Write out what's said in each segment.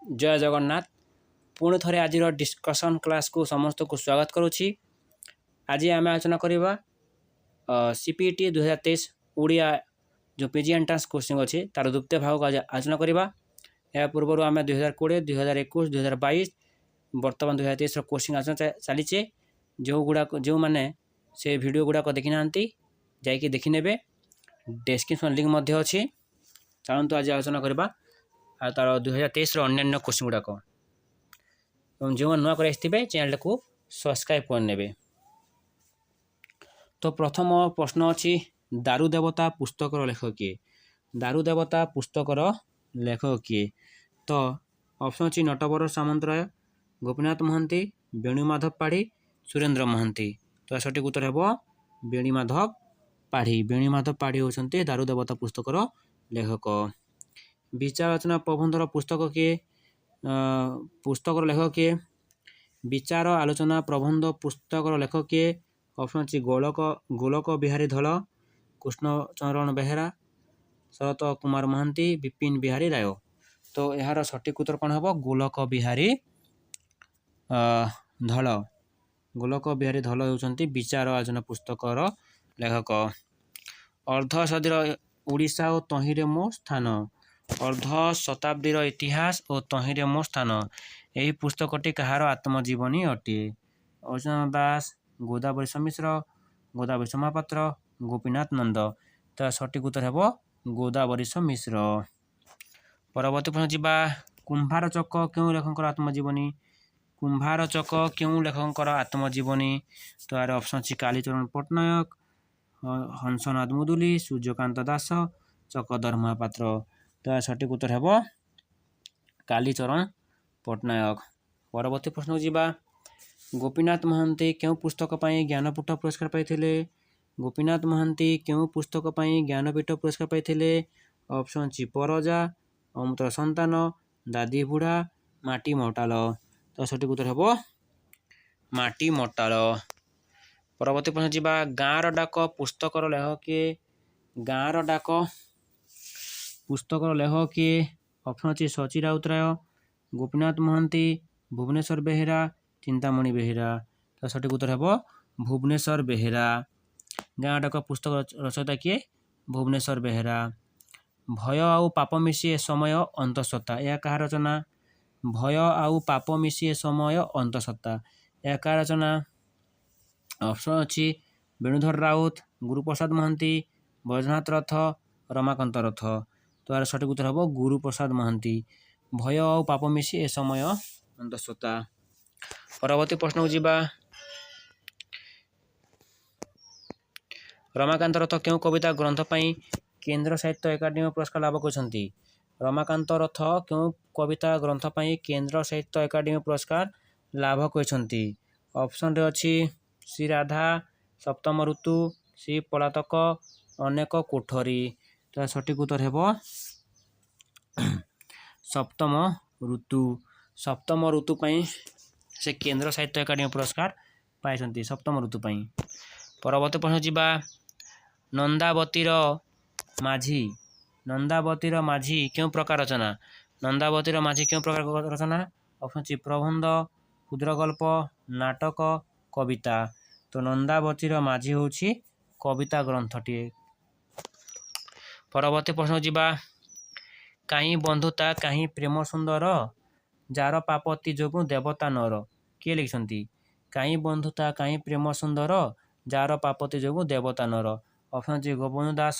जय जगन्नाथ। पुणी थे आज डिस्कसन क्लास को समस्त को स्वागत करुच्ची। आज आम आलोचना करवा सीपीटी 2023 ओडिया जो पीजी एंट्रांस कोचिंग अच्छी तार द्वितीय भाग को आलोचना करवा। या पूर्व आम 2020 2021 2022 बर्तमान 2023 कोचिंग आलोचना चलीचे। जो गुड़ाक जो मैंने से वीडियो गुड़ाक देखी ना जाकि देखने डिस्क्रिप्शन लिंक अच्छी। चलते आज आलोचना करवा आ तार 2023 अन्य क्वेश्चन गुड़ाक जो नुआ कर चैनल को सब्सक्राइब करने। तो प्रथम प्रश्न अच्छी दारू देवता पुस्तकर लेखक किए? दारू देवता पुस्तकर लेखक किए? तो ऑप्शन अच्छी नटवर सामंतराय, गोपीनाथ महांती, वेणुमाधव पाढ़ी, सुरेंद्र महांती। तो सठिक उत्तर है वेणुमाधव पाढ़ी। वेणुमाधव पाढ़ी होती दारू देवता पुस्तकर लेखक। विचार रचना प्रबंधर पुस्तक किए? पुस्तकर लेखक किए? विचार आलोचना प्रबंध पुस्तकर लेखक किए? ऑप्शन अच्छी गोलक बिहारी धल, कृष्णचरण बेहेरा, शरत कुमार महांती, विपिन बिहारी राय। तो यार सठिक उत्तर कौन हम? गोलक बिहारी धल। गोलक बिहारी धल होती विचार आलोचना पुस्तकर लेखक। अर्ध सदीर ओडिशा और तहिरे मो स्थान, अर्ध शताब्दीर इतिहास और तहिरे मो स्थान, यही पुस्तकटी कहार आत्मजीवनी अटे? अर्जुन दास, गोदावरी सम्मिश्र, गोदावरी महापात्र, गोपीनाथ नंद। तो सठिक उत्तर है गोदावरी सम्मिश्र। परवर्ती प्रश्न जीवा। कुंभार चक क्यों लेखकर आत्मजीवनी? कुंभार चक क्यों लेखकर आत्मजीवनी? तो यार ऑप्शन अच्छी कालीचरण पट्टनायक, हंसनाथ मुदुली, सूर्यकांत दास, चक्रधर महापात्र। तो सठिक उत्तर है कालीचरण पट्टनायक। परवर्ती प्रश्न जीवा। गोपीनाथ महांती क्यों पुस्तक पाई ज्ञानपीठ पुरस्कार पाइथिले? गोपीनाथ महांती क्यों पुस्तक पाई ज्ञानपीठ पुरस्कार पाइथिले? ऑप्शन अच्छी परजा, अमृत संतान, दादी बुढ़ा, माटी मोटाल। तो सठिक उत्तर है माटी मोटाल। परवर्ती प्रश्न जीवा। गाँर डाक पुस्तकर लेखक किए? गाँर डाक पुस्तकर लेखक किए? ऑप्शन अच्छी सची राउतराय, गोपीनाथ महांती, भुवनेश्वर बेहेरा, चिंतामणि बेहेरा। तो सठिक उत्तर है भुवनेश्वर बेहेरा। गाँ डाक पुस्तक रचयिता किए? भुवनेश्वर बेहेरा। भय आउ पाप मिशी ए समय अंतसत्ता, यह कहा रचना? भय आउ पाप मिशी ए समय अंतसत्ता, यह कहा रचना? ऑप्शन अच्छी वेणुधर राउत, गुरुप्रसाद महांती, बैजनाथ रथ, रमाकांत रथ। तो यार सठिक उत्तर है गुरुप्रसाद महांती। भय और पाप मिशी ए समय अंतसत्ता। परवर्ती प्रश्न को जीवा। रमाकांत रथ क्यों कविता ग्रंथ पाई केंद्र साहित्य एकाडेमी पुरस्कार लाभ करछंती? रमाकांत रथ क्यों कविता ग्रंथ पाई केंद्र साहित्य एकाडेमी पुरस्कार लाभ करछंती? ऑप्शन रे अच्छी श्री राधा, सप्तम ऋतु, श्री पलातक, अनेक कोठरी। तो सठिक उत्तर है सप्तम ऋतु। सप्तम ऋतु पाई से केंद्र साहित्य एकाडेमी पुरस्कार पाई सप्तम ऋतु पाई। परवर्ती प्रश्न जीवा। नंदावतीर माझी, नंदावतीर माझी क्यों प्रकार रचना? नंदावतीर माझी क्यों प्रकार रचना? ऑप्शन अच्छी प्रबंध, क्षुद्र गल्प, नाटक, कविता। तो नंदावतीर माझी होची कविता ग्रंथटी। परवर्ती प्रश्न जीवा। कहीं बंधुता कहीं प्रेम सुंदर, जार पापति जोगु देवता नर, किए लिखिछंती? कहीं बंधुता कहीं प्रेम सुंदर, जार पापति जोगु देवता नर। ऑप्शन अच्छी गोपबंधु दास,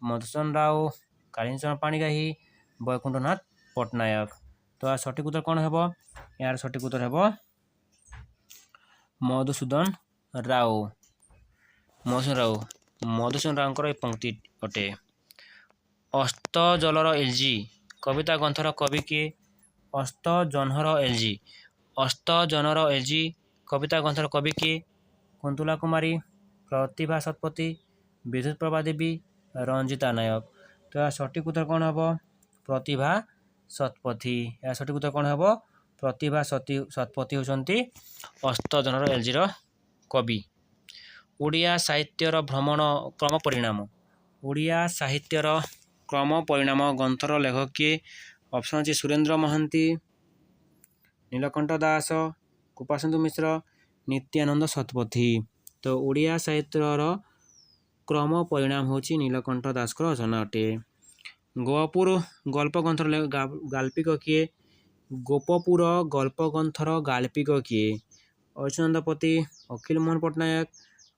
मधुसूदन राव, कालीचरण पाणिग्राही, वैकुंठनाथ पट्टनायक। तो यार सठिक उत्तर कौन है? यार सठिक उत्तर है मधुसूदन राव। मधुसूदन राव, मधुसूदन राव एक पंक्ति अटे। अस्त जलर एलजी कविता ग्रंथर कवि किए? अस्त जनहर एलजी, अस्त जनर एलजी कविता ग्रंथर कवि किए? कुंतला कुमारी, प्रतिभा शतपथी, विद्युत प्रभा देवी, रंजिता नायक। तो यह सठिक उत्तर कौन हम? प्रतिभा शतपथी। यह सठिक उत्तर कौन हम? प्रतिभा शतपथी होती अस्त जनर एलजी कवि। ओडिया साहित्यर भ्रमण क्रम परिणाम, ओडिया साहित्यर क्रम परिणाम ग्रंथर लेखक किए? ऑप्शन अच्छी सुरेंद्र महांती, नीलकंठ दास, कृपासिंधु मिश्र, नित्यानंद शतपथी। तो ओडिया साहित्यर क्रम परिणाम होची नीलकंठ दास रचना अटे। गोपुर गल्पग्रंथर गाल्पिक किए? गोपपुर गल्पग्रंथर गाल्पिक किए? अच्युतानंदपति, अखिल मोहन पट्टनायक,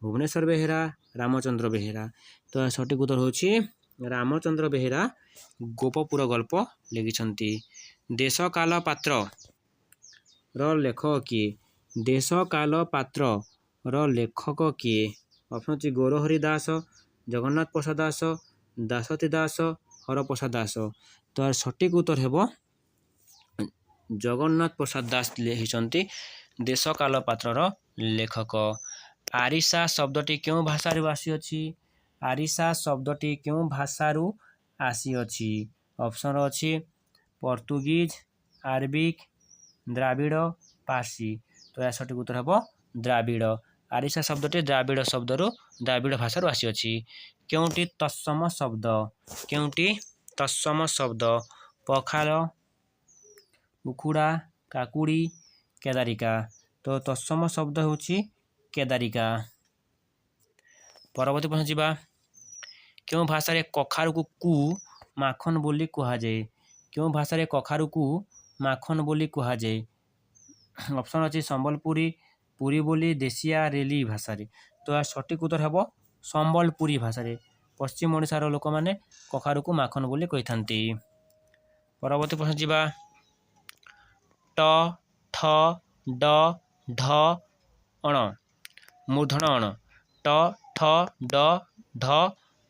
भुवनेश्वर बेहेरा, रामचंद्र बेहेरा। तो सठिक उत्तर होची रामचंद्र बेहेरा गोपपुर गल्प लिखिछंती। देश काल पात्र र लेखक किए? देश काल पात्र र लेखक किए? ऑप्शन अछि गौरहरि दास, जगन्नाथ प्रसाद दास, दासती दास, हरप्रसाद दास। तो सठिक उत्तर हेबो जगन्नाथ प्रसाद दास लिखिछंती देश काल पात्रर लेखक। आरिसा शब्दटी क्यों भाषारू आसीअछि? आरिसा शब्दटी क्यों भाषारू आसीअछि? ऑप्शन अछि पोर्तुगीज, अरबिक, द्राविड़, पारसी। तो या सठिक उत्तर हेबो द्राविड़। आरिसा शब्दटी द्राविड़ शब्दरू द्राविड़ भाषारू आसीअछि। केउंटी तत्सम शब्द? केउंटी तत्सम शब्द? पखाल, उखुड़ा, काकुड़ी, केदारिका। तो तत्सम शब्द होची केदारिका। परवर्ती प्रश्न जीवा। क्यों भाषा रे कखारू को माखन बोली कहा जाए? क्यों भाषा रे कखारू को माखन बोली कहा जाए? ऑप्शन अछि संबलपुरी, पुरी बोली, देशिया, रेली भाषा रे। तो सठिक उत्तर हेबो संबलपुरी भाषा रे। पश्चिम ओडिशार लोक माने कखारू को माखन बोली कहिथांती। परवर्ती प्रश्न जीवा। ट, ठ, ड, ढ, अण मूर्धन अण। ट, ठ, ड, ढ,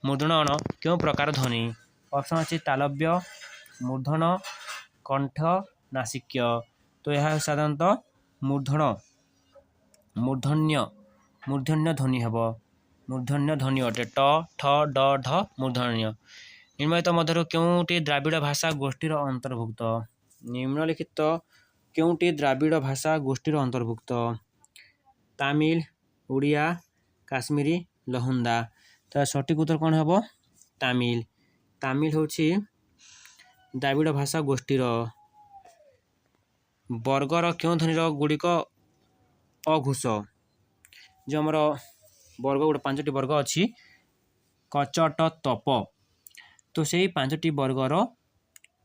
मूर्धन अण क्यों प्रकार ध्वनि? ऑप्शन अछि तालव्य, मूर्धन, कंठ, नासिक्य। तो यह साधारणतः मूर्धन्य ध्वनि हेबो। मूर्धन्य ध्वनि अटे ट, ठ, ड, ढ मूर्धन्य। निम्नलिखित मध्यरु केउंटी द्राविड़ भाषा गोष्ठीर अंतर्भुक्त? निम्नलिखित केउंटी द्राविड़ भाषा गोष्ठीर अंतर्भुक्त? तामिल, उड़िया, काश्मीरी, लहुंदा। तो सठिक उत्तर कौन हेबो तामिल। तामिल होची द्राविड़ भाषा गोष्ठीर। वर्गर क्यों ध्वनिर गुड़िक अघोष? जो आमर वर्ग गोटे 5टी वर्ग अच्छी कचट तप। तो से 5टी वर्गर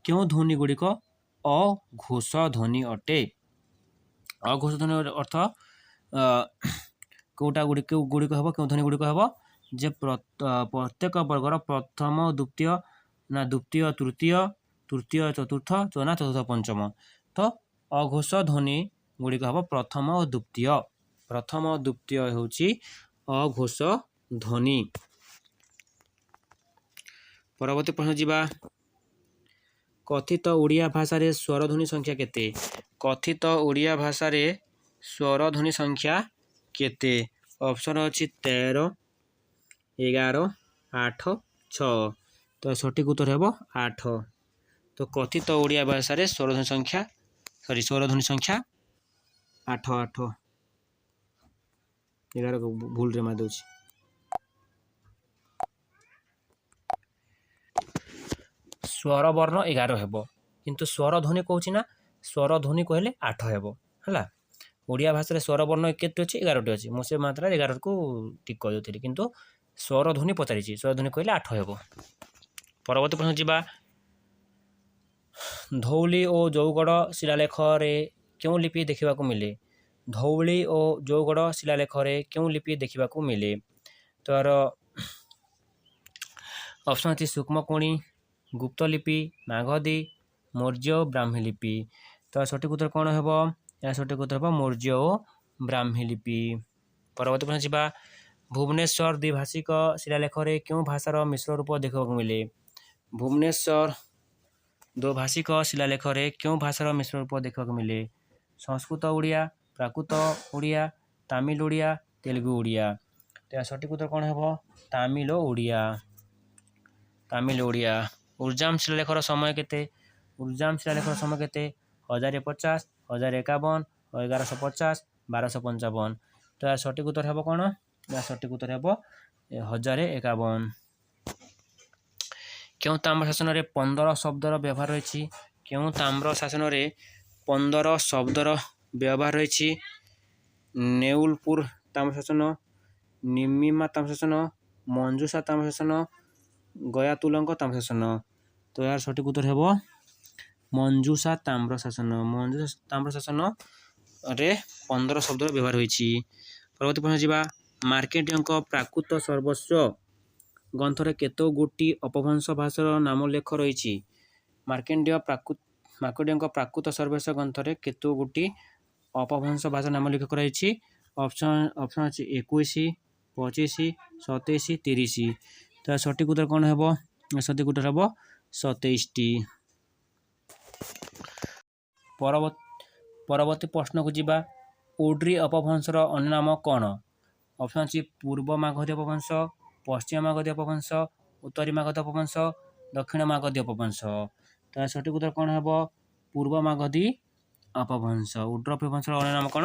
क्यों ध्वनि गुड़िक अघोष ध्वनि अटे? अघोष ध्वनि अर्थ कौटा गुड़िक हम क्यों ध्वनि गुड़िक हम जे प्रत्येक वर्गर प्रथम द्वितीय ना द्वितीय तृतीय, तृतीय चतुर्थ, ना चतुर्थ पंचम। तो अघोष ध्वनि गुड़िक हम प्रथम और द्वितीय। प्रथम और द्वितीय होची अघोष ध्वनि। परवर्ती प्रश्न जीवा। कथित ओडिया भाषा रे स्वर ध्वनि संख्या केते? कथित ओडिया भाषा रे स्वर ध्वनि संख्या केते? ऑप्शन अछि 13, 11, 8, 6। तो सठिक उत्तर हेबो 8। तो कथित ओडिया भाषा रे स्वर ध्वनि संख्या 8 8। 11 को भूल रे मा दोछि। स्वर वर्ण 11 हेबो किंतु स्वर ध्वनि कहूछि ना स्वर ध्वनि कहले 8 हेबो हला। ओडिया भाषा रे स्वर वर्ण केते अछि 11 टी अछि। मो से मात्रा 11 को ठीक कह दोथिली किंतु स्वर ध्वनि पचारिछि स्वर ध्वनि कहले 8 हेबो। परवर्ती प्रश्न जीवा। धौली और जौगड़ शिलालेख रे क्यों लिपि देखा मिले? धौली और जौगड़ शिलालेख रे क्यों लिपि देखा मिले? तो ऑप्शन अच्छी सूक्ष्मकोणी, गुप्तलिपि, मागधी, मौर्य, ब्राह्मी लिपि। तो सठिक उत्तर कौन हेबो? या सठिक उत्तर हेबो मौर्य और ब्राह्मी लिपि। परवर्ती प्रश्न जीवा। भुवनेश्वर द्विभाषिक शिलालेख रे क्यों भाषार मिश्र रूप देखा मिले? भुवनेश्वर द्विभाषिक शिलालेख रे क्यों भाषार मिश्र रूप देखा मिले? संस्कृत ओडिया, प्राकृत ओडिया, तामिल ओडिया, तेलुगु ओडिया। तो सठिक उत्तर कौन हेबो? तामिल ओडिया। तामिल ओडिया। उर्जाम शिलालेखर समय केते? उर्जाम शिलालेखर समय केते? 1050, 1051, 1150, 1255। तो या सठिक उत्तर हेबो कोन? या सठिक उत्तर हेबो 1051। क्यों ताम्र शासन रे 15 शब्दर व्यवहार रही? क्यों ताम्र शासन रे 15 ଶବ୍ଦର ବ୍ୟବହାର ରହିଛି। ନେଉଲପୁର ତାମ୍ରଶାସନ, ନିମିମା ତାମ୍ରଶାସନ, ମଞ୍ଜୁସା ତାମ୍ରଶାସନ, ଗୟାତୁଲଙ୍କ ତାମ୍ରଶାସନ। ତ ଏହାର ସଠିକ ଉତ୍ତର ହେବ ମଞ୍ଜୁସା ତାମ୍ରଶାସନ। ମଞ୍ଜୁସା ତାମ୍ରଶାସନରେ 15 ଶବ୍ଦର ବ୍ୟବହାର ହୋଇଛି। ପରବର୍ତ୍ତୀ ପ୍ରଶ୍ନ ଯିବା। ମାର୍କଣ୍ଡେୟଙ୍କ ପ୍ରାକୃତ ସର୍ବସ୍ୱ ଗ୍ରନ୍ଥରେ କେତେଗୋଟି ଅପଭ୍ରଂଶ ଭାଷାର ନାମୋଲ୍ଲେଖ ରହିଛି? ମାର୍କଣ୍ଡେୟଙ୍କ ପ୍ରାକୃତ ସର୍ବସ୍ୱ ଗ୍ରନ୍ଥରେ କେତେଗୋଟି ଅପଭ୍ରଂଶ ଭାଷା ନାମୋଲ୍ଲେଖ କରାଯାଇଛି? ଅପସନ୍ ଅଛି 21, 25, 27, 30। ତ ସଠିକ ଉତ୍ତର କ'ଣ ହେବ? ସଠିକ ଉତ୍ତର ହେବ 27ଟି। ପରବର୍ତ୍ତୀ ପ୍ରଶ୍ନକୁ ଯିବା। ଓଡ୍ରି ଅପଭ୍ରଂଶର ଅନ୍ୟ ନାମ କ'ଣ? ଅପସନ୍ ଅଛି ପୂର୍ବ ମାଗଧୀ ଅପଭ୍ରଂଶ, ପଶ୍ଚିମ ମାଗଧୀ ଅପଭ୍ରଂଶ, ଉତ୍ତରୀ ମାଗଧୀ ଅପଭ୍ରଂଶ, ଦକ୍ଷିଣ ମାଗଧୀ ଅପଭ୍ରଂଶ। ତ ସଠିକ ଉତ୍ତର କ'ଣ ହେବ? ପୂର୍ବ ମାଗଧୀ ଅପଭ୍ରଂଶ। ଓଡ୍ରି ଅପଭ୍ରଂଶର ଅନ୍ୟ ନାମ କ'ଣ?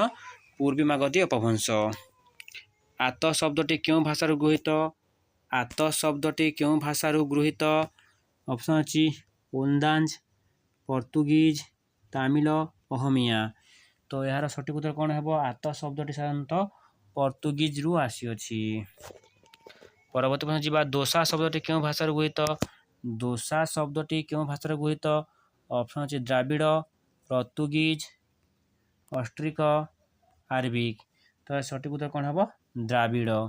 ପୂର୍ବୀ ମାଗଧୀ ଅପଭ୍ରଂଶ। ଆତ ଶବ୍ଦଟି କେଉଁ ଭାଷାରୁ ଗୃହୀତ? ଆତ ଶବ୍ଦଟି କେଉଁ ଭାଷାରୁ ଗୃହୀତ? ଅପସନ୍ ଅଛି ଓନ୍ଦାଜ, ପର୍ତ୍ତୁଗୀଜ, ତାମିଲ, ଅହମିଆ। ତ ଏହାର ସଠିକ ଉତ୍ତର କ'ଣ ହେବ? ଆତ ଶବ୍ଦଟି ସାଧାରଣତଃ ପର୍ତ୍ତୁଗୀଜରୁ ଆସିଅଛି। ପରବର୍ତ୍ତୀ ପ୍ରଶ୍ନ ଯିବା। ଦୋସା ଶବ୍ଦଟି କେଉଁ ଭାଷାରୁ ଗୃହୀତ? ଦୋସା ଶବ୍ଦଟି କେଉଁ ଭାଷାରୁ ଗୃହୀତ? ଅପସନ୍ ଅଛି ଦ୍ରାବିଡ଼, ପର୍ତ୍ତୁଗୀଜ, ଅଷ୍ଟ୍ରିକ, ଆରବିକ। ତ ସଠିକ ଉତ୍ତର କ'ଣ ହେବ? ଦ୍ରାବିଡ଼।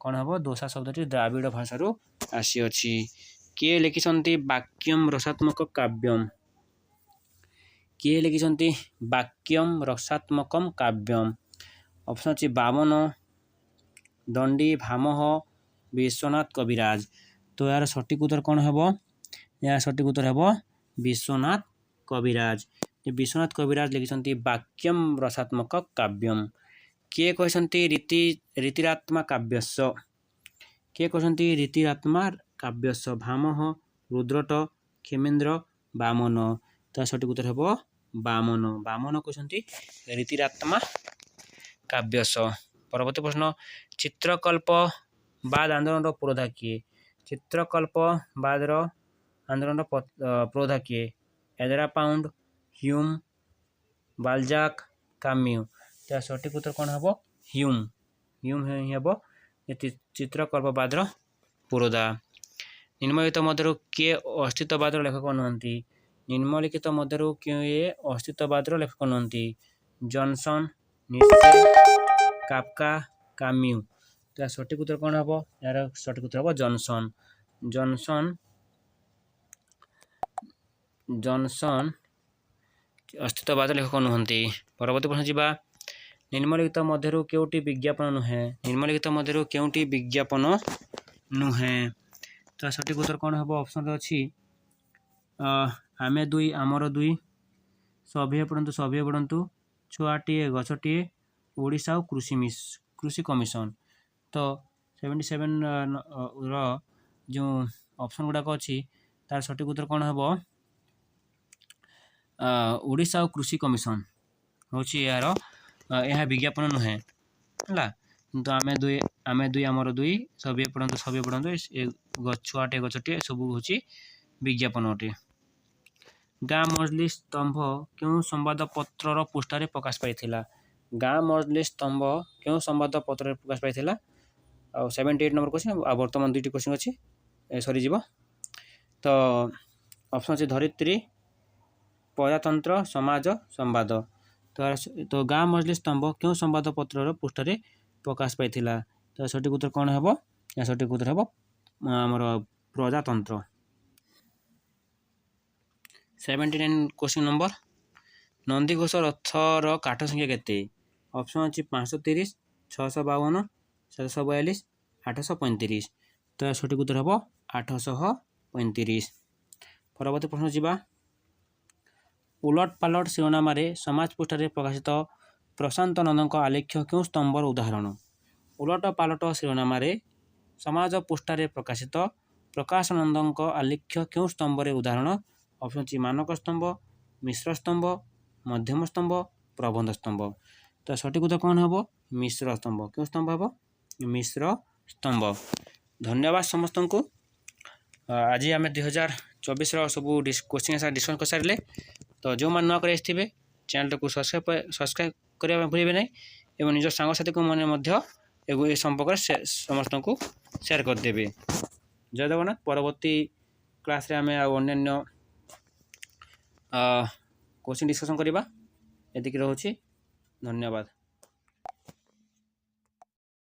କ'ଣ ହେବ? ଦୋସା ଶବ୍ଦଟି ଦ୍ରାବିଡ଼ ଭାଷାରୁ ଆସିଅଛି। କିଏ ଲେଖିଛନ୍ତି ବାକ୍ୟମ୍ ରସାତ୍ମକ କାବ୍ୟମ୍? କିଏ ଲେଖିଛନ୍ତି ବାକ୍ୟମ୍ ରସାତ୍ମକମ୍ କାବ୍ୟମ୍? ଅପସନ୍ ଅଛି ବାମନ, ଦଣ୍ଡୀ, ଭାମହ, ବିଶ୍ୱନାଥ କବିରାଜ। ତ ଏହାର ସଠିକ ଉତ୍ତର କ'ଣ ହେବ? ଏହାର ସଠିକ ଉତ୍ତର ହେବ ବିଶ୍ୱନାଥ କବିରାଜ। ବିଶ୍ୱନାଥ କବିରାଜ ଲେଖିଛନ୍ତି ବାକ୍ୟମ୍ ରସାତ୍ମକ କାବ୍ୟମ୍। କିଏ କହିଛନ୍ତି ରୀତିରାତ୍ମା କାବ୍ୟସ୍ୟ? କିଏ କହିଛନ୍ତି ରୀତିରାତ୍ମା କାବ୍ୟସ୍ୟ? ଭାମହ, ରୁଦ୍ରଟ, କ୍ଷେମେନ୍ଦ୍ର, ବାମନ। ତ ସଠିକ ଉତ୍ତର ହେବ ବାମନ। ବାମନ କହିଛନ୍ତି ରୀତିରାତ୍ମା କାବ୍ୟସ୍ୟ। ପରବର୍ତ୍ତୀ ପ୍ରଶ୍ନ। ଚିତ୍ରକଳ୍ପ ବାଦ ଆନ୍ଦୋଳନର ପୁରୋଧା କିଏ? ଚିତ୍ରକଳ୍ପ ବାଦର ଆନ୍ଦୋଳନର ପୁରୋଧା କିଏ? ଏଜରା ପାଉଣ୍ଡ, ହ୍ୟୁମ, ବାଲଜାକ, କାମ୍ୟୁ। ତ ସଠିକ ଉତ୍ତର କ'ଣ ହେବ? ହ୍ୟୁମ। ହ୍ୟୁମ ହିଁ ହେବ ଚିତ୍ରକଳ୍ପବାଦର ପୁରୋଧା। ନିମ୍ନଲିଖିତ ମଧ୍ୟରୁ କିଏ ଅସ୍ତିତ୍ୱବାଦର ଲେଖକ ନୁହନ୍ତି? ନିମ୍ନଲିଖିତ ମଧ୍ୟରୁ କିଏ ଅସ୍ତିତ୍ୱବାଦର ଲେଖକ ନୁହନ୍ତି? Johnson, ନିତ୍ସେ, କାଫକା, Camus. ତ ସଠିକ ଉତ୍ତର କ'ଣ ହେବ? ଏହାର ସଠିକ ଉତ୍ତର ହେବ ଜନସନ। ଜନସନ ଅସ୍ତିତ୍ୱବାଦ ଲେଖକ ନୁହନ୍ତି। ପରବର୍ତ୍ତୀ ପ୍ରଶ୍ନ ଯିବା। ନିମ୍ନଲିଖିତ ମଧ୍ୟରୁ କେଉଁଟି ବିଜ୍ଞାପନ ନୁହେଁ? ନିମ୍ନଲିଖିତ ମଧ୍ୟରୁ କେଉଁଟି ବିଜ୍ଞାପନ ନୁହେଁ? ତ ସଠିକ ଉତ୍ତର କ'ଣ ହେବ? ଅପସନରେ ଅଛି ଆମେ ଦୁଇ, ଆମର ଦୁଇ, ସଭିଏ ପଢ଼ନ୍ତୁ, ଛୁଆଟିଏ ଗଛଟିଏ, ଓଡ଼ିଶା ଓ କୃଷି କମିଶନ। ତ 77ର ଯେଉଁ ଅପସନ ଗୁଡ଼ାକ ଅଛି ତାର ସଠିକ ଉତ୍ତର କ'ଣ ହେବ? ଓଡ଼ିଶା ଓ କୃଷି କମିଶନ ହେଉଛି ଏହା ବିଜ୍ଞାପନ ନୁହେଁ ହେଲା। କିନ୍ତୁ ଆମେ ଦୁଇ ଆମର ଦୁଇ, ସଭିଏ ପଢ଼ନ୍ତୁ ଛୁଆଟିଏ ଗଛଟିଏ ସବୁ ହେଉଛି ବିଜ୍ଞାପନ ଅଟେ। ଗାଁ ମଜଲିସ ସ୍ତମ୍ଭ କେଉଁ ସମ୍ବାଦପତ୍ରର ପୃଷ୍ଠାରେ ପ୍ରକାଶ ପାଇଥିଲା? ଗାଁ ମଜଲିସ ସ୍ତମ୍ଭ କେଉଁ ସମ୍ବାଦପତ୍ରରେ ପ୍ରକାଶ ପାଇଥିଲା? ଆଉ 78 ନମ୍ବର କ୍ୱେଶ୍ଚିନ୍। ଆଉ ବର୍ତ୍ତମାନ 2ଟି କ୍ୱେଶ୍ଚିନ୍ ଅଛି, ସରିଯିବ। ତ ଅପସନ୍ ଅଛି ଧରିତ୍ରୀ, ପ୍ରଜାତନ୍ତ୍ର, ସମାଜ, ସମ୍ବାଦ। ତ ଗାଁ ମଜଲିସ ସ୍ତମ୍ଭ କେଉଁ ସମ୍ବାଦପତ୍ରର ପୃଷ୍ଠାରେ ପ୍ରକାଶ ପାଇଥିଲା? ତ ସଠିକ ଉତ୍ତର କ'ଣ ହେବ? ଏହା ସଠିକ ଉତ୍ତର ହେବ ଆମର ପ୍ରଜାତନ୍ତ୍ର। 79 କ୍ୱେଶ୍ଚିନ୍ ନମ୍ବର। ନନ୍ଦିଘୋଷ ରଥର କାଠ ସଂଖ୍ୟା କେତେ? ଅପସନ୍ ଅଛି 530, 652, 742, 835। ତ ସଠିକ ଉତ୍ତର ହେବ 835। ପରବର୍ତ୍ତୀ ପ୍ରଶ୍ନ ଯିବା। ଉଲଟ ପାଲଟ ଶିରୋନାମାରେ ସମାଜ ପୃଷ୍ଠାରେ ପ୍ରକାଶିତ ପ୍ରଶାନ୍ତ ନନ୍ଦଙ୍କ ଆଲେଖ୍ୟ କେଉଁ ସ୍ତମ୍ଭର ଉଦାହରଣ? ଉଲଟ ପାଲଟ ଶିରୋନାମାରେ ସମାଜ ପୃଷ୍ଠାରେ ପ୍ରକାଶିତ ପ୍ରକାଶ ନନ୍ଦଙ୍କ ଆଲେଖ୍ୟ କେଉଁ ସ୍ତମ୍ଭରେ ଉଦାହରଣ? ଅପସନ୍ ଅଛି ମାନକ ସ୍ତମ୍ଭ, ମିଶ୍ର ସ୍ତମ୍ଭ, ମଧ୍ୟମ ସ୍ତମ୍ଭ, ପ୍ରବନ୍ଧ ସ୍ତମ୍ଭ। ତ ସଠିକ ଉତ୍ତର କ'ଣ ହେବ? ମିଶ୍ର ସ୍ତମ୍ଭ। କେଉଁ ସ୍ତମ୍ଭ ହେବ? ମିଶ୍ର ସ୍ତମ୍ଭ। ଧନ୍ୟବାଦ ସମସ୍ତଙ୍କୁ। ଆଜି ଆମେ 2024ର ସବୁ କ୍ୱେଶ୍ଚିନ୍ ଆନ୍ସର୍ ଡିସ୍କସ୍ କରିସାରିଲେ। ତ ଯେଉଁମାନେ ନୂଆ କରି ଆସିଥିବେ ଚ୍ୟାନେଲଟାକୁ ସବସ୍କ୍ରାଇବ୍ କରିବା ପାଇଁ ଭୁଲିବେ ନାହିଁ ଏବଂ ନିଜ ସାଙ୍ଗସାଥିକୁ ମାନେ ମଧ୍ୟ ଏ ସମ୍ପର୍କରେ ସମସ୍ତଙ୍କୁ ସେୟାର କରିଦେବେ। ଜୟ ଜଗନ୍ନାଥ। ପରବର୍ତ୍ତୀ କ୍ଲାସ୍ରେ ଆମେ ଆଉ ଅନ୍ୟାନ୍ୟ କୋଶ୍ଚିନ୍ ଡିସ୍କସନ୍ କରିବା। ଏତିକି ରହୁଛି। ଧନ୍ୟବାଦ।